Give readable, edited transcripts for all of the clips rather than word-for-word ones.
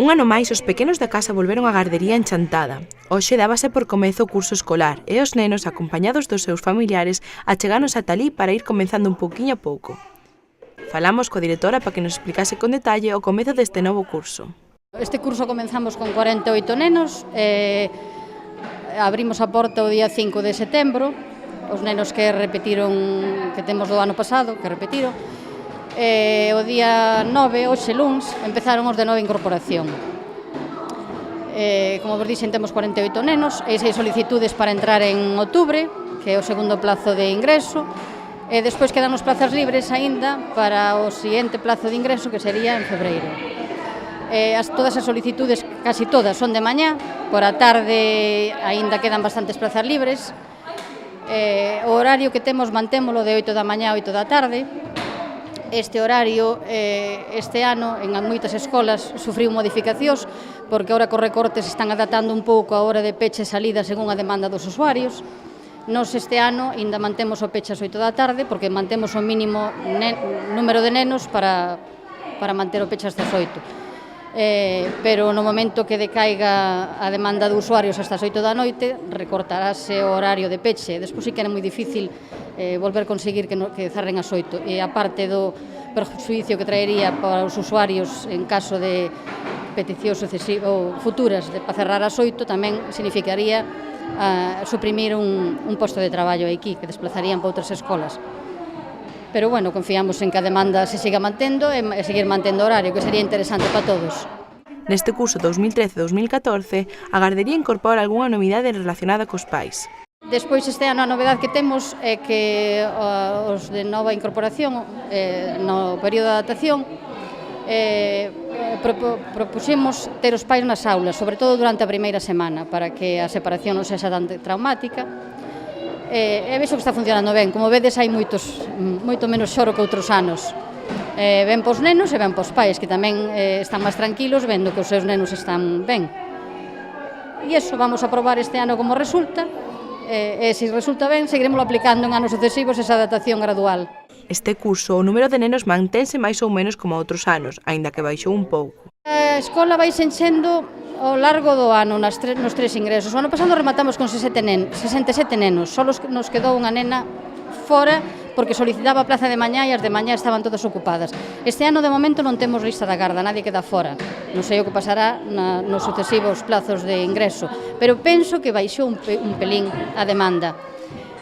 Un ano máis, os pequenos da casa volveron á gardería enchantada. Hoxe dábase por comezo o curso escolar e os nenos, acompañados dos seus familiares, achegáronse ata alí para ir comenzando un pouquiño a pouco. Falamos coa directora para que nos explicase con detalle o comezo deste novo curso. Este curso comenzamos con 48 nenos, abrimos a porta o día 5 de setembro, os nenos que repetiron, que temos do ano pasado, que repetiron, o día 9, hoxe luns, empezaron os de nova incorporación. Como vos dixen, temos 48 nenos e 6 solicitudes para entrar en outubro, que é o segundo plazo de ingreso, e despois quedan os plazas libres aínda para o seguinte plazo de ingreso, que sería en febreiro. Todas as solicitudes, casi todas, son de mañá, por a tarde aínda quedan bastantes plazas libres. O horario que temos mantémolo de 8 da mañá a 8 da tarde. Este horario, este ano, en moitas escolas, sufriu modificacións, porque agora cos recortes están adaptando un pouco a hora de peche e salida según a demanda dos usuarios. Nos este ano ainda mantemos o peche ás 8 da tarde, porque mantemos o mínimo número de nenos para manter o peche ás 8. Pero no momento que decaiga a demanda de usuarios hasta as 8 da noite, recortarase o horario de peche. Despois sí que era moi difícil volver a conseguir que cerren as 8. E aparte do perjuicio que traería para os usuarios en caso de peticións futuras para cerrar as 8, tamén significaría suprimir un posto de traballo aquí, que desplazarían para outras escolas. Pero, bueno, confiamos en que a demanda se siga mantendo e seguir mantendo o horario, que sería interesante para todos. Neste curso 2013-2014, a gardería incorpora algunha novidade relacionada cos pais. Despois, este ano, a novedade que temos é que os de nova incorporación, no período de adaptación, propuxemos ter os pais nas aulas, sobre todo durante a primeira semana, para que a separación non sexa tan traumática. E vexo que está funcionando ben. Como vedes, hai moito menos xoro que outros anos. Ben pos nenos e ben pos pais, que tamén están máis tranquilos vendo que os seus nenos están ben. E iso vamos a probar este ano como resulta, e se resulta ben, seguiremos aplicando en anos sucesivos esa adaptación gradual. Este curso, o número de nenos mantense máis ou menos como outros anos, aínda que baixou un pouco. A escola vai enchendo ao largo do ano nos tres ingresos. O ano pasado rematamos con 67 nenos, só nos quedou unha nena fora porque solicitaba a plaza de mañá e as de mañá estaban todas ocupadas. Este ano, de momento, non temos lista da garda, nadie queda fora. Non sei o que pasará nos sucesivos plazos de ingreso, pero penso que baixou un pelín a demanda.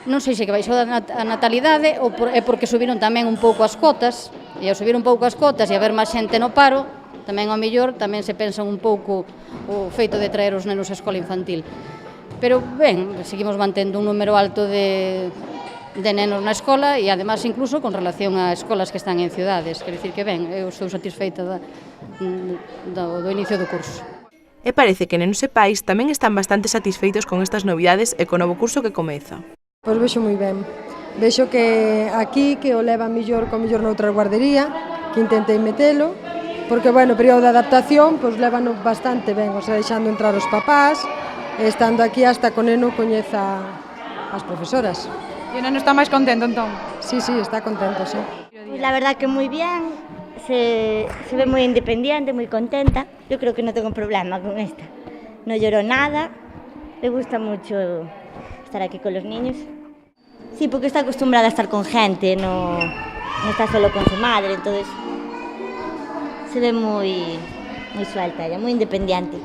Non sei se que baixou a natalidade ou é porque subiron tamén un pouco as cotas, e ao subir un pouco as cotas e haber máis xente no paro, tamén ao mellor tamén se pensa un pouco o feito de traer os nenos á escola infantil. Pero ben, seguimos mantendo un número alto de nenos na escola e además incluso con relación a escolas que están en cidades. Quer dicir que ben, eu estou satisfeita do inicio do curso. E parece que nenos e pais tamén están bastante satisfeitos con estas novidades e co novo curso que comeza. Pois vexo moi ben. Vexo que aquí que o leva mellor noutra guardería, que intentei metelo, porque, bueno, o período de adaptación, pois levano bastante ben, o sea, deixando entrar os papás, e estando aquí hasta que o neno coñeza as profesoras. E o neno está máis contento, entón? Sí, está contento, sí. Pues la verdad que muy bien, se ve muy independiente, muy contenta. Yo creo que no tengo problema con esta. No lloró nada, le gusta mucho estar aquí con los niños. Sí, porque está acostumbrada a estar con gente, no está solo con su madre, entonces se ve muy suelta ella, muy independiente.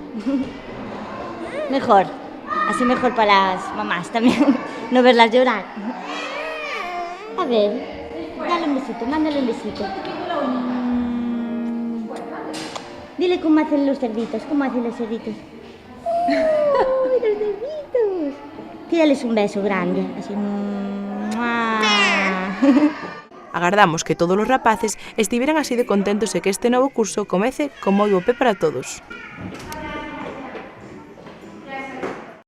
Mejor, así mejor para las mamás también, no verlas llorar. A ver, dale un besito, mándale un besito. Dile cómo hacen los cerditos, ¡Uy, los cerditos! Tírales un beso grande, así. Agardamos que todos os rapaces estiveran así de contentos e que este novo curso comece con moi bo pé para todos.